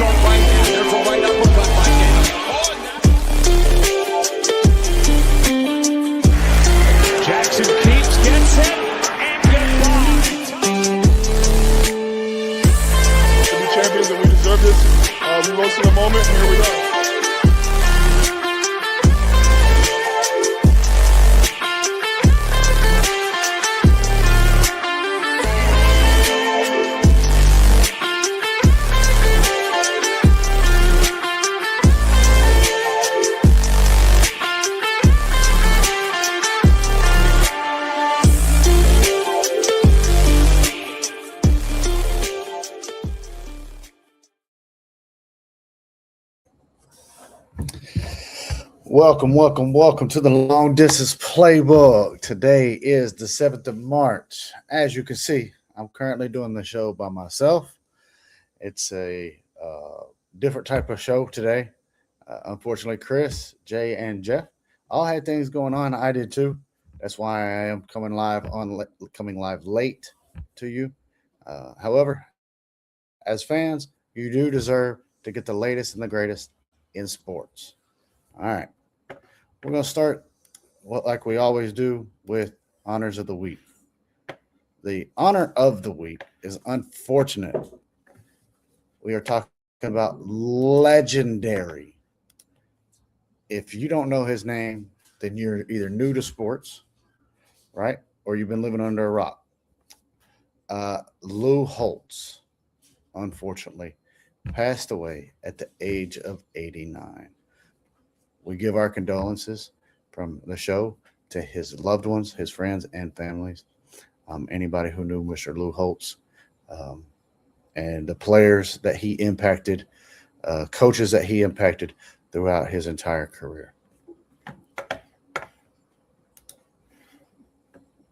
short right hand. There's a right uppercut by Dana. Jackson keeps, gets it, and goodbye. To be champions and we deserve this. We rose to the moment, and here we are. Welcome to the Long Distance Playbook. Today is the 7th of March. As you can see, I'm currently doing the show by myself. It's a different type of show today. Unfortunately, Chris, Jay, and Jeff all had things going on. I did too. That's why I am coming live late to you. However, as fans, you do deserve to get the latest and the greatest in sports. All right. We're going to start, like we always do, with honors of the week. The honor of the week is unfortunate. We are talking about legendary. If you don't know his name, then you're either new to sports, right? Or you've been living under a rock. Lou Holtz, unfortunately, passed away at the age of 89. We give our condolences from the show to his loved ones, his friends, and families. Anybody who knew Mr. Lou Holtz, and the players that he impacted, coaches that he impacted throughout his entire career.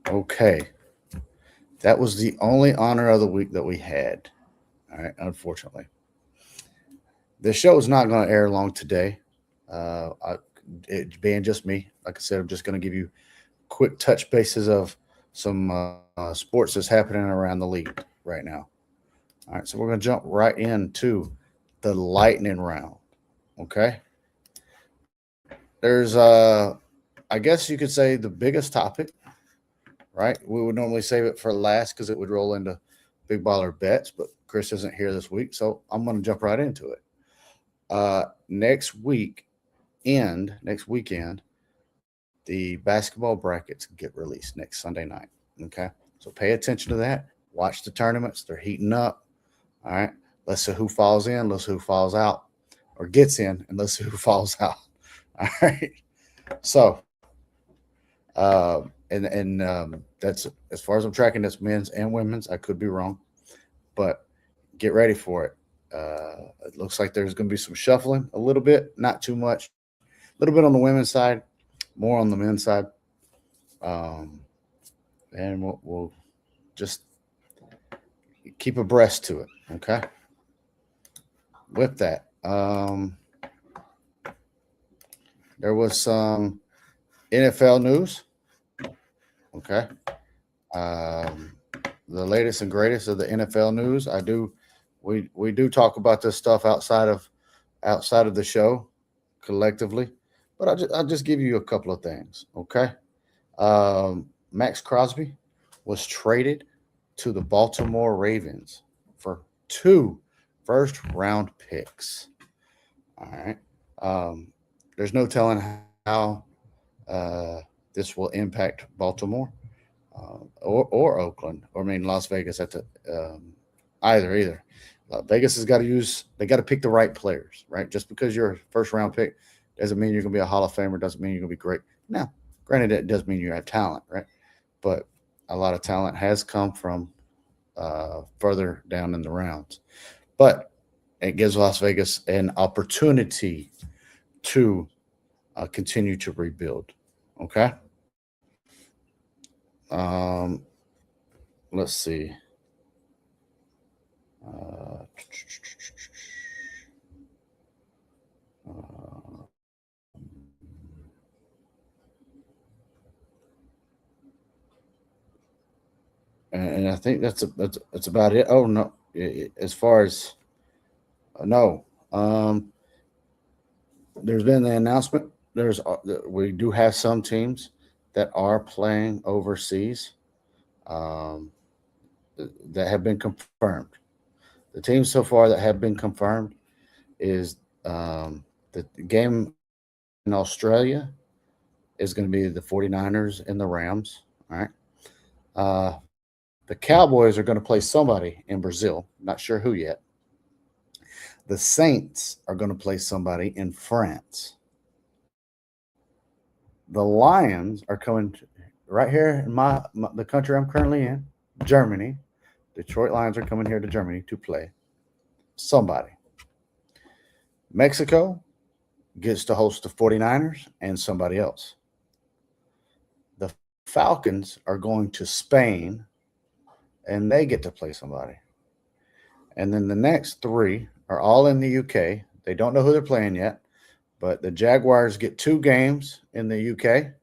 Okay. That was the only honor of the week that we had. All right, unfortunately. The show is not going to air long today. It being just me, like I said, I'm just going to give you quick touch bases of some sports that's happening around the league right now. All right, so we're going to jump right into the lightning round. Okay, there's I guess you could say the biggest topic, right? We would normally save it for last because it would roll into big baller bets, but Chris isn't here this week, so I'm going to jump right into it. Next weekend, the basketball brackets get released next Sunday night. Okay. So pay attention to that. Watch the tournaments. They're heating up. All right. Let's see who falls in. Let's see who falls out or gets in, and let's see who falls out. All right. So, that's as far as I'm tracking, that's men's and women's. I could be wrong, but get ready for it. It looks like there's going to be some shuffling a little bit, not too much. A little bit on the women's side, more on the men's side. And we'll just keep abreast to it, okay? With that, there was some NFL news, okay? The latest and greatest of the NFL news. We do talk about this stuff outside of the show collectively, but I'll just give you a couple of things, okay? Max Crosby was traded to the Baltimore Ravens for 2 first-round picks. All right. There's no telling how this will impact Baltimore or Oakland, or Las Vegas at the either. Vegas has got to pick the right players, right? Just because you're a first-round pick doesn't mean you're going to be a Hall of Famer, doesn't mean you're going to be great. Now, granted, it does mean you have talent, right? But a lot of talent has come from further down in the rounds. But it gives Las Vegas an opportunity to continue to rebuild, okay? Let's see. And I think that's about it. Oh no, as far as No. There's been the announcement. We do have some teams that are playing overseas um, that have been confirmed. The teams so far that have been confirmed is the game in Australia is going to be the 49ers and the Rams. All right. The Cowboys are going to play somebody in Brazil. Not sure who yet. The Saints are going to play somebody in France. The Lions are coming right here in the country I'm currently in, Germany. Detroit Lions are coming here to Germany to play somebody. Mexico gets to host the 49ers and somebody else. The Falcons are going to Spain and they get to play somebody. And then the next three are all in the UK. They don't know who they're playing yet, but the Jaguars get 2 games in the UK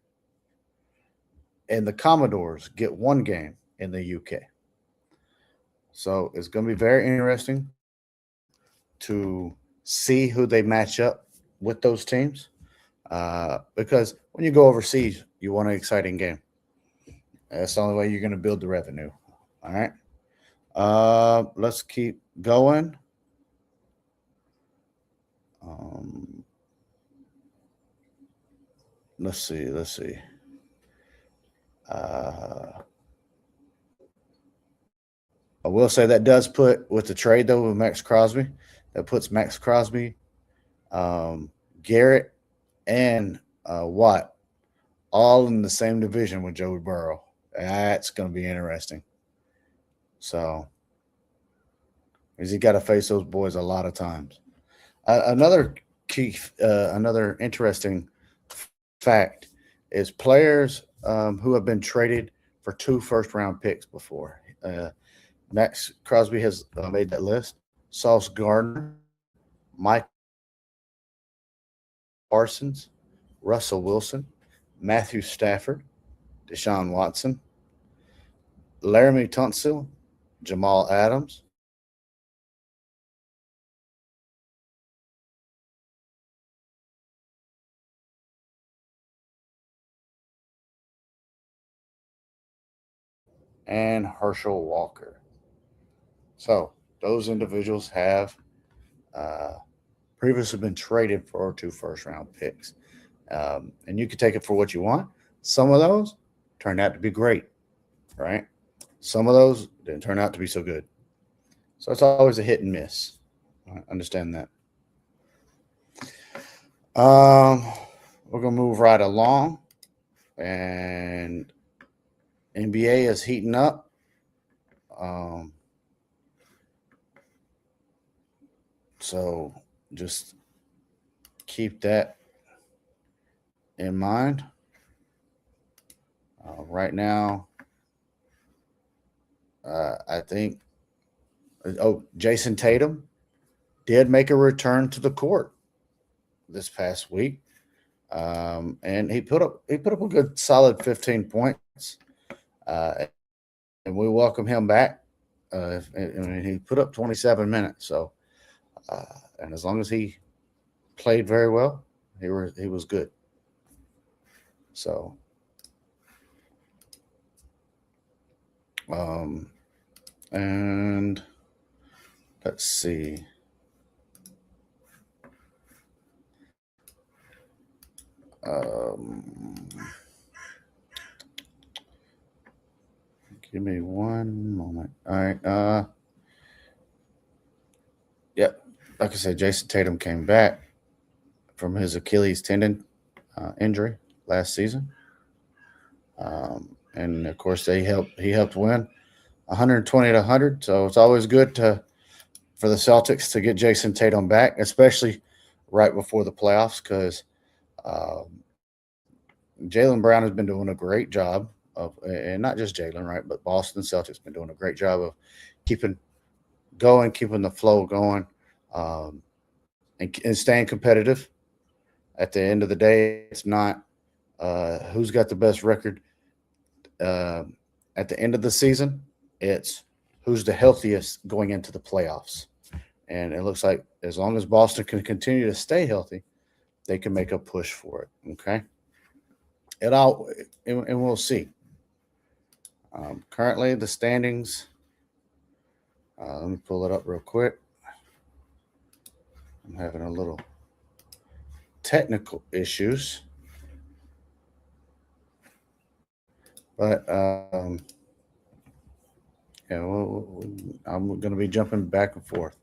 and the Commodores get 1 game in the UK. So it's going to be very interesting to see who they match up with those teams because when you go overseas, you want an exciting game. That's the only way you're going to build the revenue. All right. Let's keep going. Let's see. I will say that does put with the trade though with Max Crosby, that puts Max Crosby, Garrett, and Watt all in the same division with Joey Burrow. That's going to be interesting. So, because he got to face those boys a lot of times. Another interesting fact is players who have been traded for 2 first-round picks before. Max Crosby has made that list. Sauce Gardner, Mike Parsons, Russell Wilson, Matthew Stafford, Deshaun Watson, Laramie Tunsil, Jamal Adams, and Herschel Walker. So those individuals have previously been traded for 2 first-round picks. And you can take it for what you want. Some of those turned out to be great, right? Some of those didn't turn out to be so good. So it's always a hit and miss. I understand that. We're going to move right along. And NBA is heating up. So just keep that in mind. Right now, I think, Jason Tatum did make a return to the court this past week, and he put up a good solid 15 points, and we welcome him back. He put up 27 minutes, so and as long as he played very well, he was good. So, and let's see. Give me one moment. All right. Yep. Like I said, Jason Tatum came back from his Achilles tendon injury last season, and of course he helped win 120 to 100. So it's always good for the Celtics to get Jason Tatum back, especially right before the playoffs, because Jaylen Brown has been doing a great job and not just Jaylen, right, but Boston Celtics been doing a great job of keeping the flow going, and staying competitive. At the end of the day, it's not who's got the best record at the end of the season. It's who's the healthiest going into the playoffs, And it looks like as long as Boston can continue to stay healthy, they can make a push for it. Okay. And we'll see. Currently, the standings. Let me pull it up real quick. I'm having a little technical issues, but yeah, I'm going to be jumping back and forth.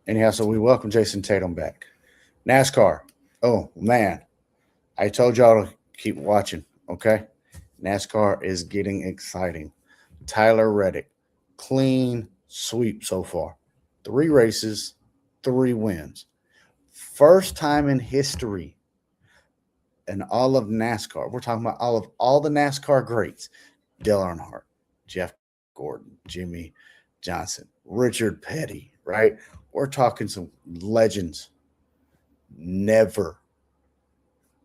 Anyhow, so we welcome Jason Tatum back. NASCAR. Oh man, I told y'all to keep watching. Okay, NASCAR is getting exciting. Tyler Reddick, clean sweep so far. 3 races, 3 wins. First time in history in all of NASCAR. We're talking about all the NASCAR greats. Dale Earnhardt, Jeff Gordon, Jimmy Johnson, Richard Petty, right? We're talking some legends. Never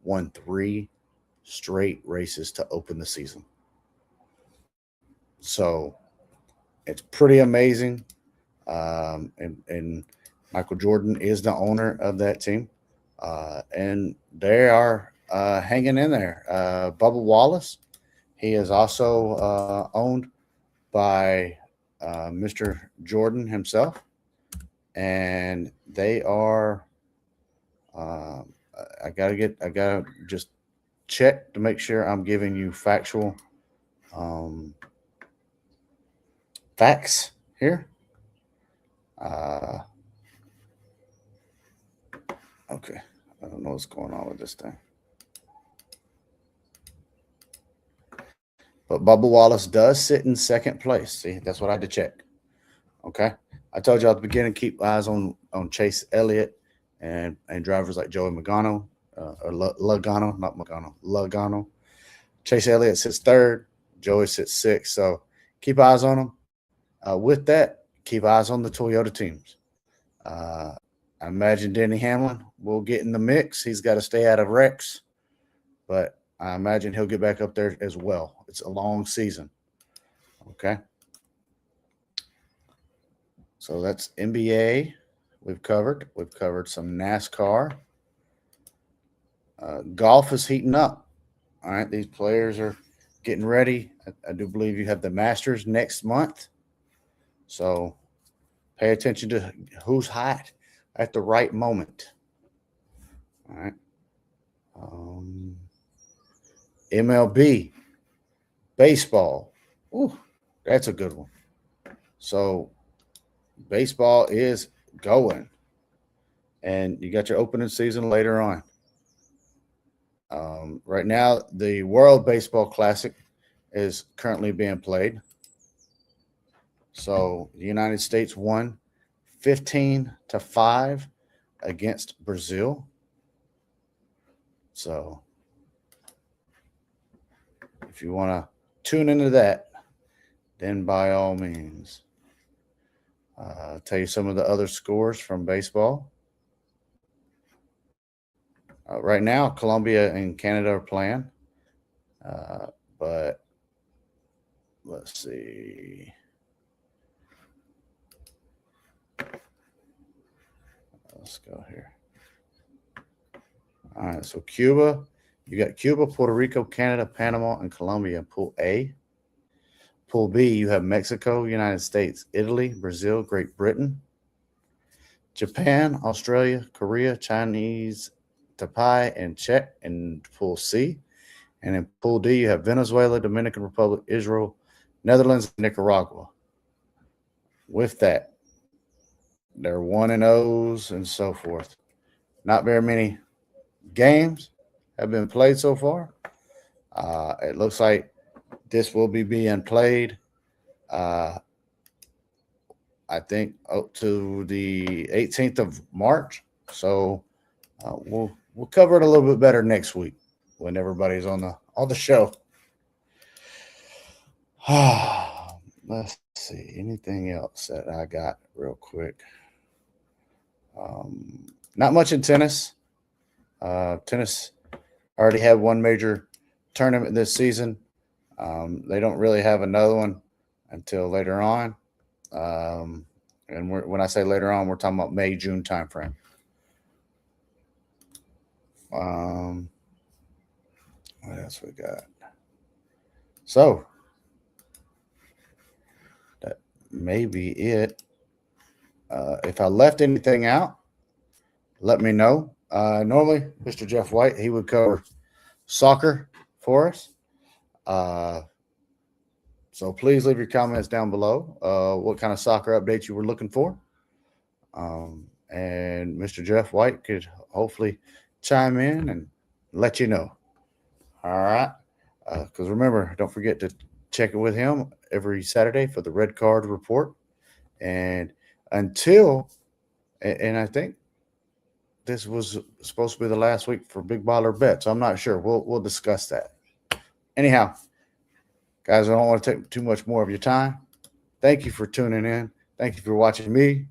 won 3 straight races to open the season. So it's pretty amazing. And Michael Jordan is the owner of that team. And they are hanging in there. Bubba Wallace, he is also owned by Mr. Jordan himself. And they are, I gotta just check to make sure I'm giving you factual facts here. Okay. I don't know what's going on with this thing. But Bubba Wallace does sit in second place. See, that's what I had to check. Okay. I told you at the beginning, keep eyes on Chase Elliott and drivers like Joey Logano, or Logano, not Logano, Logano. Chase Elliott sits third. Joey sits sixth. So keep eyes on them. With that, keep eyes on the Toyota teams. I imagine Denny Hamlin will get in the mix. He's got to stay out of wrecks, but I imagine he'll get back up there as well. It's a long season. Okay. So that's NBA. We've covered some NASCAR. Golf is heating up. All right. These players are getting ready. I do believe you have the Masters next month. So pay attention to who's hot at the right moment. All right. MLB, baseball. Ooh, that's a good one. So baseball is going. And you got your opening season later on. Right now, the World Baseball Classic is currently being played. So the United States won 15-5 against Brazil. So if you want to tune into that, then by all means. I'll tell you some of the other scores from baseball. Right now, Colombia and Canada are playing. But let's see. Let's go here. All right, so Cuba, you got Cuba, Puerto Rico, Canada, Panama, and Colombia in Pool A. Pool B, you have Mexico, United States, Italy, Brazil, Great Britain, Japan, Australia, Korea, Chinese, Taipei, and Czech in Pool C. And in Pool D, you have Venezuela, Dominican Republic, Israel, Netherlands, and Nicaragua. With that, they're 1-0s and so forth. Not very many games have been played so far. It looks like this will be being played, I think, up to the 18th of March. So we'll cover it a little bit better next week when everybody's on the show. Let's see. Anything else that I got real quick? Not much in tennis. Tennis already had one major tournament this season. They don't really have another one until later on. And And when I say later on, we're talking about May, June timeframe. What else we got? So that may be it. If I left anything out, let me know. Normally, Mr. Jeff White, he would cover soccer for us. So please leave your comments down below. What kind of soccer updates you were looking for. And Mr. Jeff White could hopefully chime in and let you know. All right. Because remember, don't forget to check it with him every Saturday for the Red Card Report. And until, and I think this was supposed to be the last week for Big Baller Bets. I'm not sure. We'll discuss that. Anyhow, guys, I don't want to take too much more of your time. Thank you for tuning in. Thank you for watching me.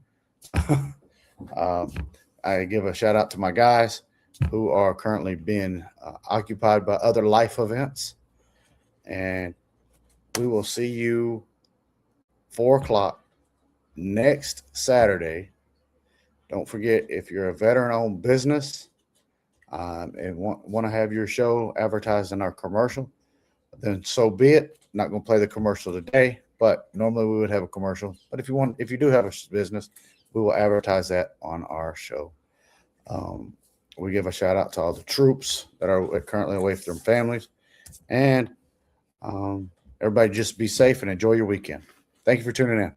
I give a shout out to my guys who are currently being occupied by other life events. And we will see you 4 o'clock next Saturday. Don't forget, if you're a veteran-owned business and want to have your show advertised in our commercial, then so be it. Not going to play the commercial today, but normally we would have a commercial. But if you do have a business, we will advertise that on our show. We give a shout out to all the troops that are currently away from their families, and everybody just be safe and enjoy your weekend. Thank you for tuning in.